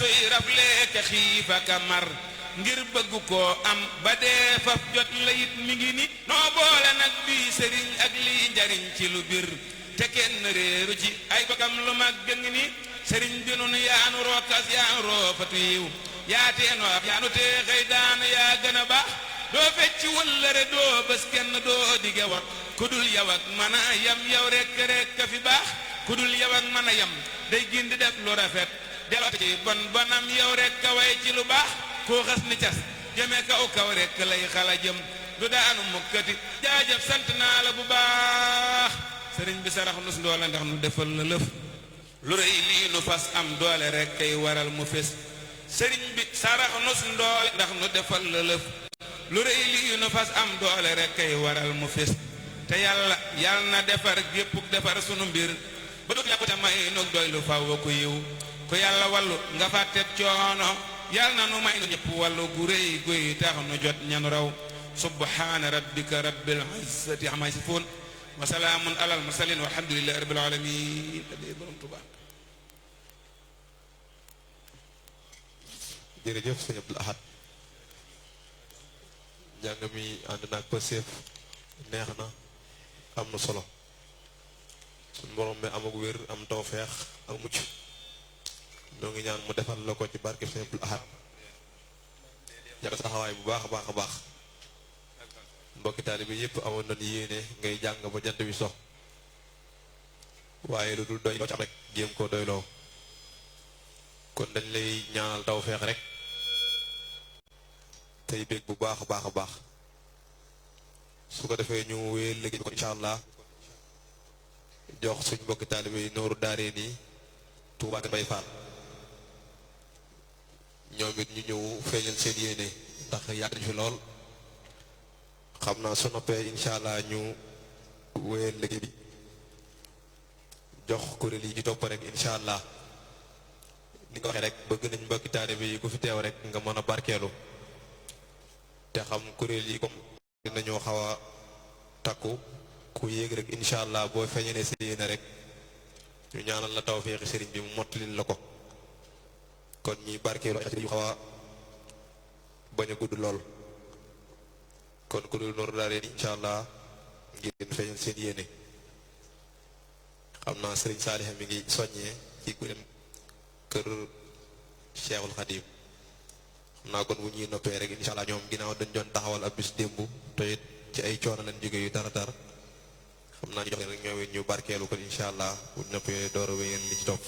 soy rafle ka xiifa ka mar ngir bëgg koo am ba dee faf jot la it mi ngi ni noo boole nag bii sëriñ ak lii njariñ ci lu bir te kenn réeru ci ay kokam lu mag gën ni sëriñ bi nun yaanu rookas yaanu roofatu yiw yaa teenu ab yaanu tee xëy daanu yaa gën a baax doo fecci wëllëre doo bés kenn doo dige war ku dul yow ak mën a yam yow rekk rekk fi baax ku dul yow ak mën a yam day gindi def lu rafet delot ci bon bonam yow rekk a way ci lu baax koo xas ni cas jëme kaw kaw rekk lay xala jëm du daanu mukkati jaajëf sant naa la bu baax sëriñ bi sarax nus ndoole ndax nu defal la lëf lu rëy lii nu fas am doole rekk kay waral mu fes sëriñ bi sarax nus ndoole ndax nu defal la lëf lu rëy lii nu fas am doole rekk kay waral mu fes te yàlla na defar géppuk defar sunu mbir ba dut ñàkku te may nu doy lu faw ku yiw ku yàlla wallu nga fàttet coono yàlla na nu may nu ñëpp wallu gu rëy guy tax nu jot ñanu raw subhaana rabbika rabbil izzati amma yasifuun wa salaamun alal mursaliin walhamdulillahi rabbil aalamiin borom Tuubaa. jërëjëf sëñ Abdul Ahad njàng mi ànd naag pëseef neex na am na solo suñu borom bi amag wér am tawfeex ak mucc ñoo ngi ñaan mu defal la ko ci barke sëñ Abdul Ahad yàgg saxawaay bu baax a baax a baax mbokki taalibe yépp amoon nañu yéene ngay jàng ba jant bi so waaye lu dul doy loo ci am rek jéem koo doyloo kon dañ lay ñaanal tawfeex rek tey bég bu baax a baax a baax su ko defee ñu wéyal liggéey bi ko incha allah jox suñ mbokki taalibe yi nooru daaree nii Tuubaa Bay Faal ñoom it ñu ñëw feeñal seen yéene ndax yàgg nañ fi lool xam naa su noppee incha allah ñu wéyal liggéey bi jox kuréel yi ci topp rek incha allah ni nga waxee rek bëgg nañ mbokki taalibe yi ku fi teew rek nga mën a barkeelu te xam kuréel yi comme dinañoo xaw a takku ku yéeg rek incha allah boo feeñalee sa yéene rek ñu ñaanal la tawfeexi sëriñ bi mu mottalil la ko kon ñi barkeelu yu xaw a bañ a gudd lool kon kuréel Noor Daarayni incha allah ngeen feeñal seen yéene xam naa sëriñ Saalih mi ngi soññee ci kuréel kër Cheikhul Khadim xam naa kon bu ñuy noppee rek incha allah ñoom ginnaaw dañ doon taxawal ab bis démb te it ci ay coono leen jóge yu dara dara xam naa ñu jox leen rek ñoom it ñu barkeelu kon incha allah bu ñu noppee door a wéyeen li ci topp.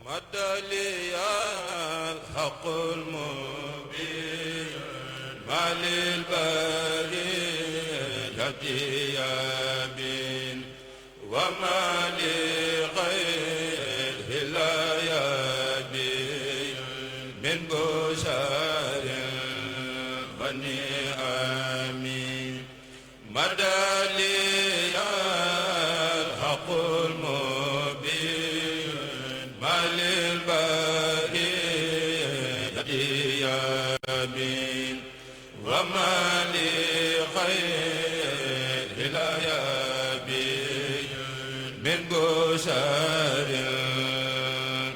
مدلي الحق المبين ما للبرية يبين وما لغيره لا يبين من بشر بني آمين مدلي الحق المبين ما للبرية يبين وما لغيره لا يبين من بشر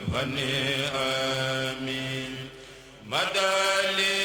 بني آمين مدلي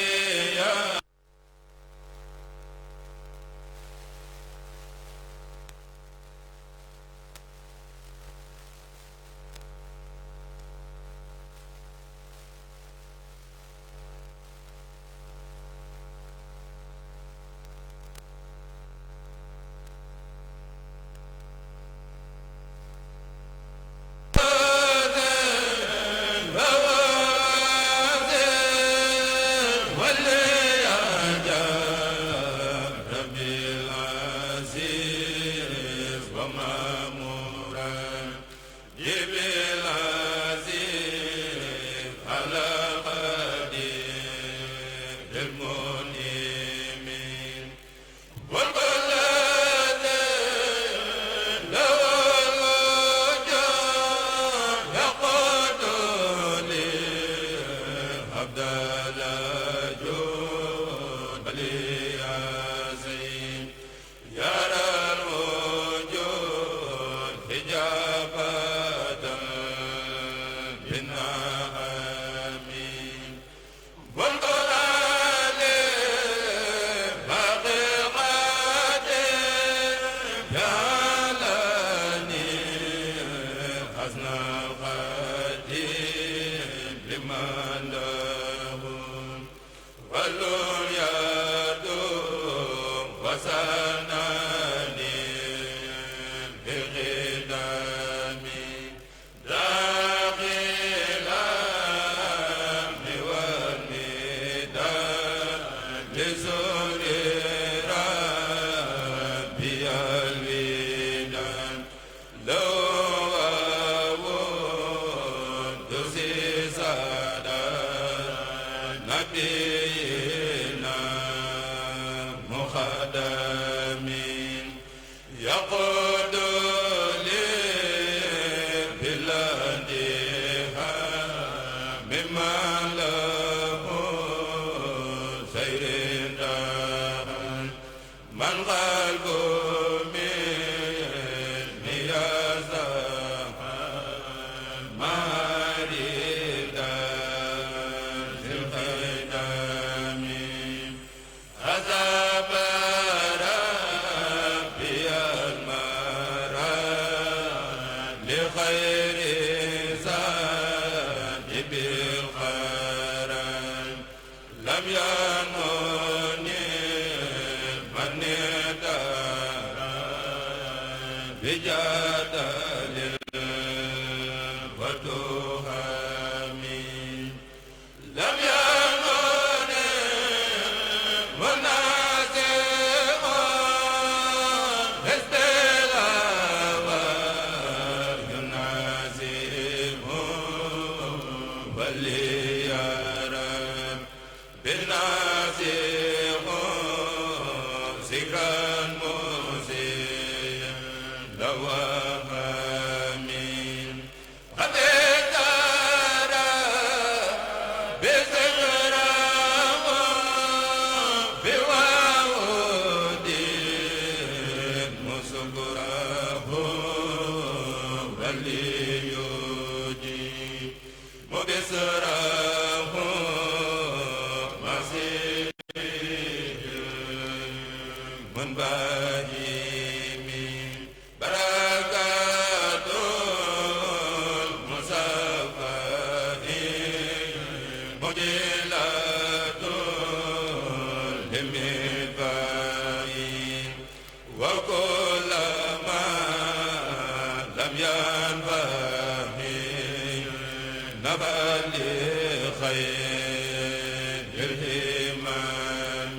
بالهمام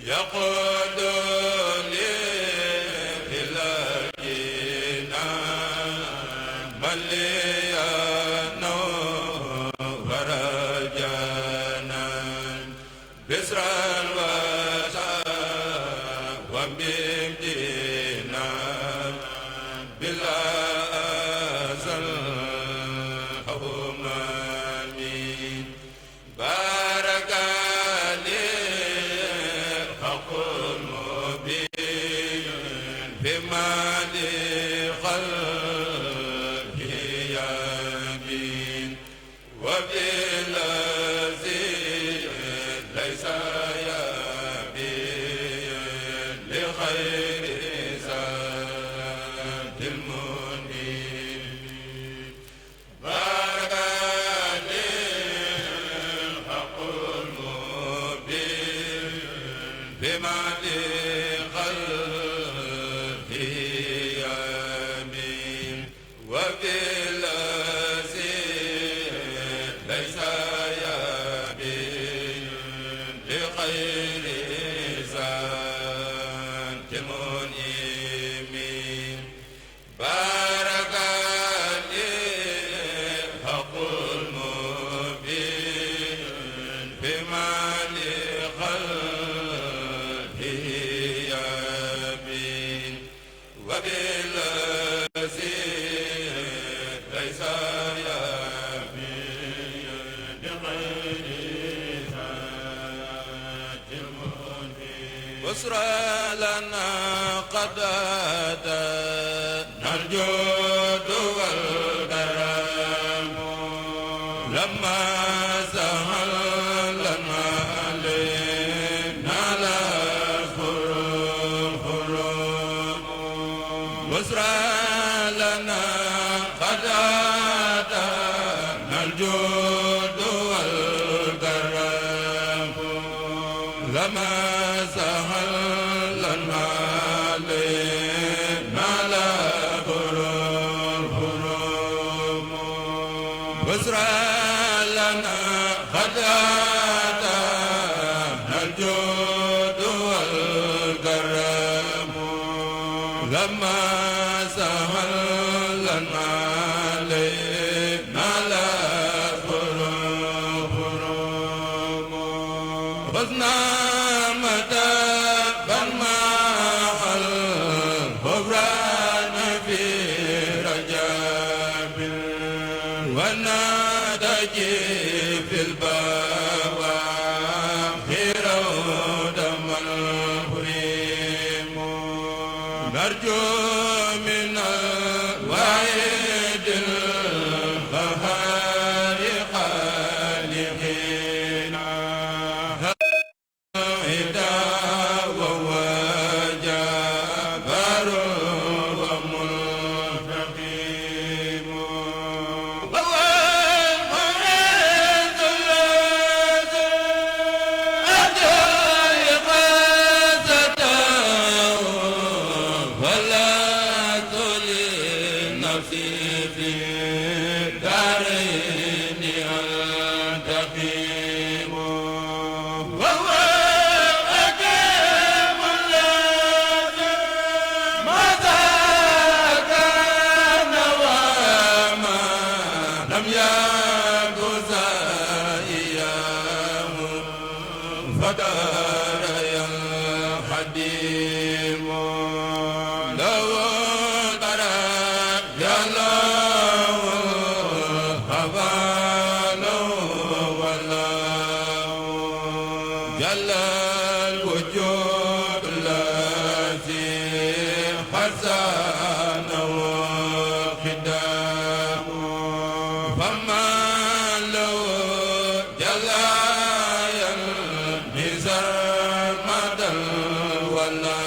يقود لي إلى الجنان من لي نور جنان بسر الوسع وبمدينة بلا أزل همامي بارك لي حق المبين بما لقلبي يبين وبالذي ليس يبين لخير زاد المنيب بارك لي الحق المبين بما لقلبه يمين وبالذي ليس يبين لخير زاد المنيب بارك لي حق المبين بما لقلبه يبين وبالذي ليس يبين لغير ذات المنيب بشرى لنا قد أتانا الجود والكرم لما سهل لنا علينا الخروج بشرى لنا قد أتانا الجود والكرم لما سهل لنا علينا الخروج بشرى لنا قد أتانا الجود والكرم لما سهل لنا علينا الخروج خذنا مدابا مع الغفران في رجاب ونادجي في البواخر ودم الهريم نرجو من الواحد القهار خالقنا هدى وهو جبار ومنتقم وهو المعز الذي أتى إغاثته ولا تلي نفسي في دارين أنتقم وهو الحكيم الذي ماذا كان وما لم يكن أيام فدار يا الخديم لو ترى يا الله خبال ولا جل الوجود الذي حسنه خدام فما لو جل ينزل مدى ولا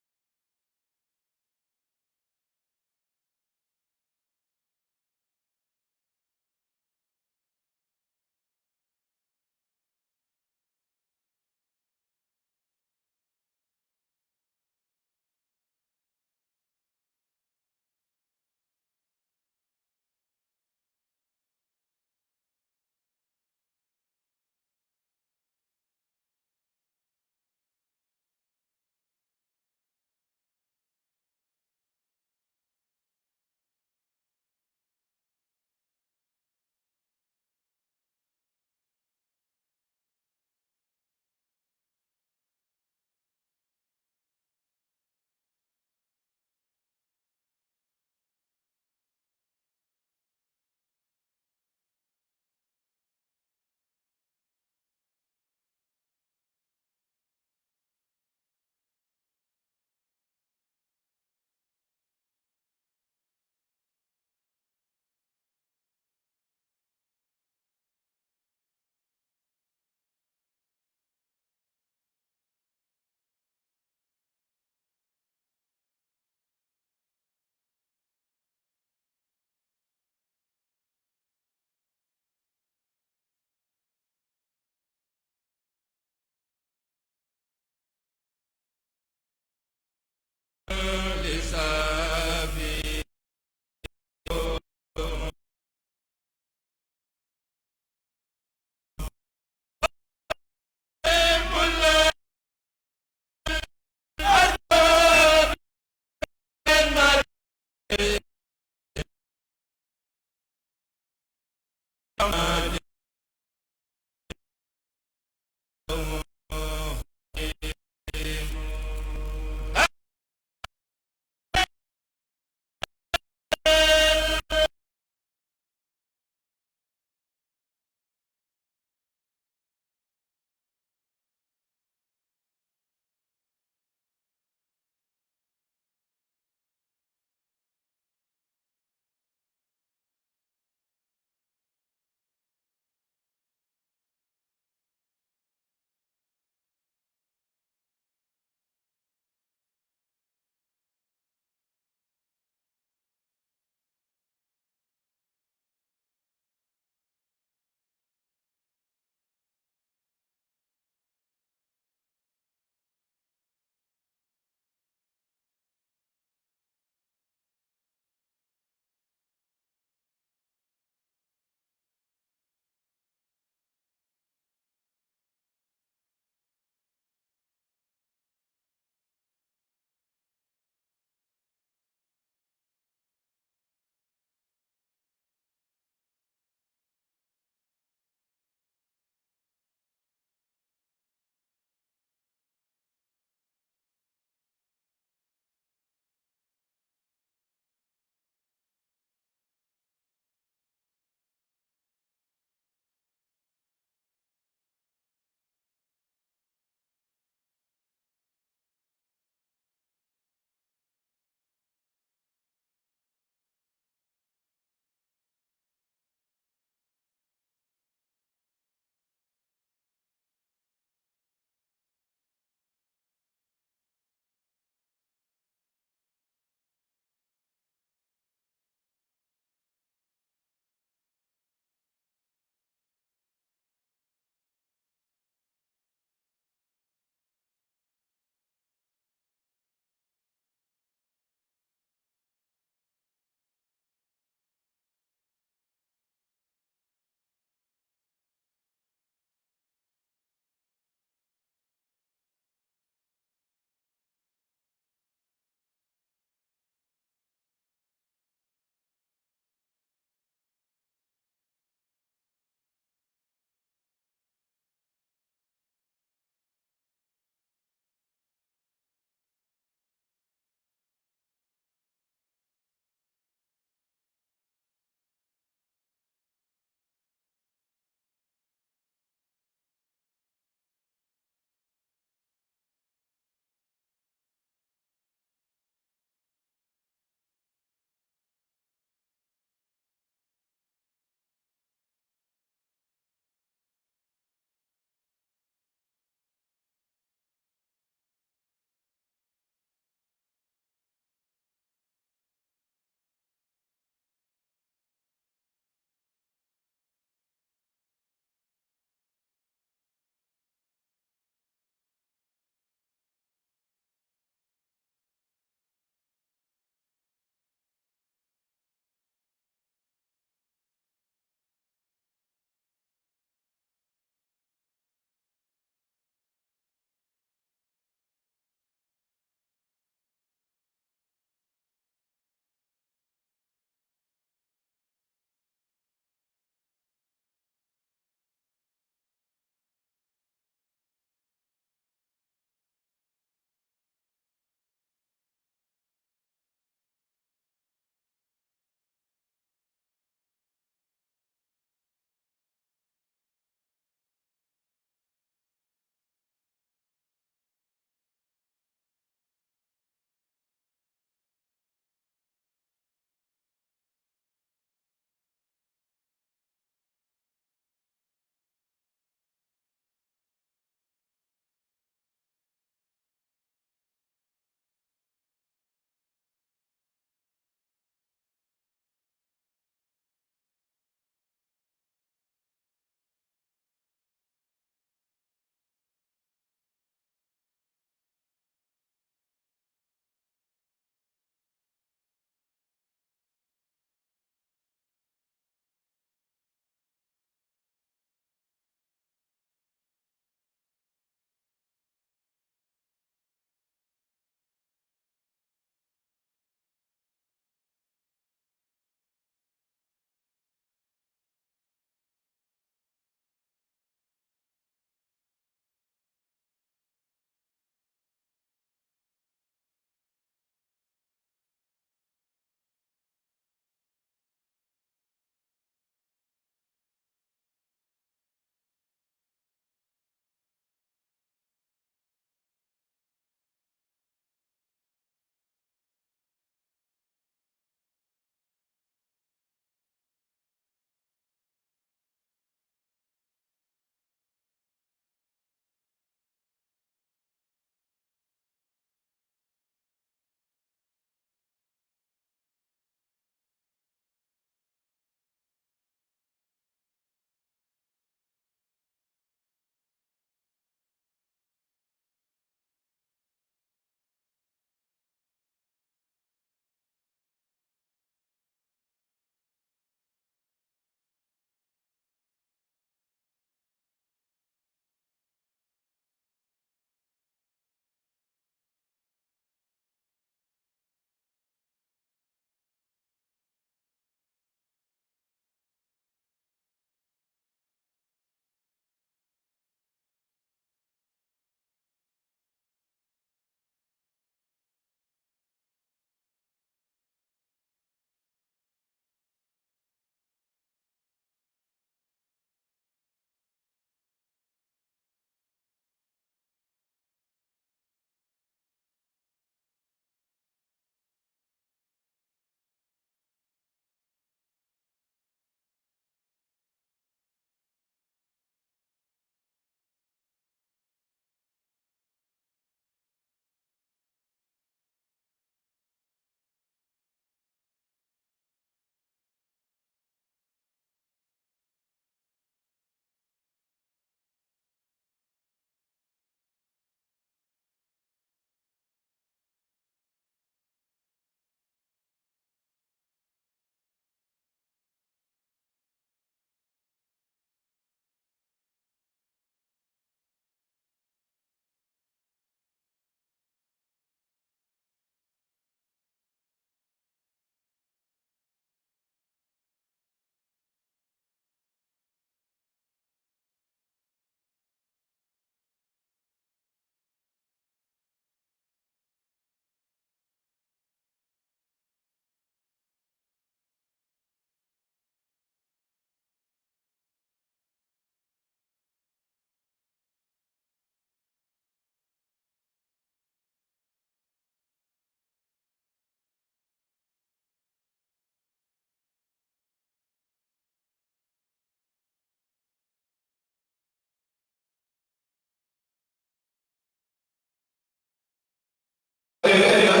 Amen.